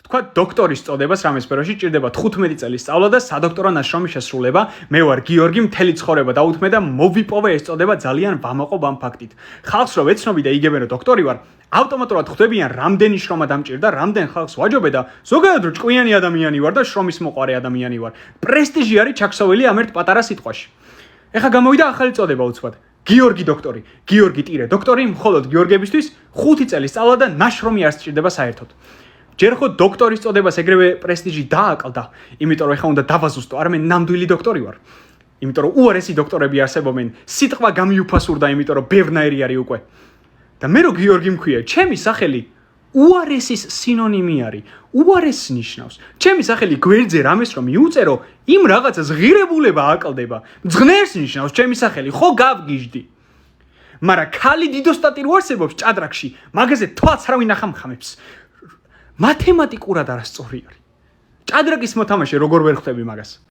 თქვა დოქტორის წოდებას რამე სფეროში ჭირდება 15 წელი სწავლა და სადოქტორო ნაშრომის შესრულება. მე ვარ გიორგი, მთელი ცხოვრება დაუთმე და მოვიპოვე ეს წოდება ძალიან ვამაყობ ამ ფაქტით. ხალხს რო ვეცნობი და იგებენ რომ დოქტორი ვარ, ავტომატურად ხვდებიან რამდენი შრომა დამჭირდა, რამდენ ხალხს ვაჯობე და ზოგადად რომ ჭკვიანი ადამიანი ვარ და შრომის მოყარე ადამიანი ვარ. პრესტიჟი არის ჩაქსოვილი ამ ერთ პატარა სიტყვაში. ეხლა გამოვიდა ახალი წოდება უცბად. გიორგი დოქტორი, გიორგი ტირე დოქტორი, მხოლოდ გიორგებისთვის 5 წელი სწავლა და ნაშრომი არ სჭირდება საერთოდ. ჯერ ხო დოქტორის წოდებას ეგრევე პრესტიჟი დააკლდა, იმიტომ რომ ეხლა უნდა დავაზუსტო, არ მე ნამდვილი დოქტორი ვარ. იმიტომ რომ უარესი დოქტორები არსებობენ, სიტყვა გამიუფასურდა, იმიტომ რომ ბევრნაირი არის უკვე. და მე რო გიორგი მქვია, ჩემი სახელი უარესის სინონიმი არის. უარესს ნიშნავს. ჩემი სახელი გვერდზე რამეს რომ მიუწერო, იმ რაღაცას ღირებულება აკლდება. მძღნერს ნიშნავს ჩემი სახელი, ხო გავგიჟდი. მაგრამ ქალი დიდოსტატი რო არსებობს ჭადრაკში, მაგაზე თვალს არავინ ახამხამებს. მათემატიკურად არასწორი არის. ჭადრაკის მოთამაშე როგორ ვერ ხვდები მაგას?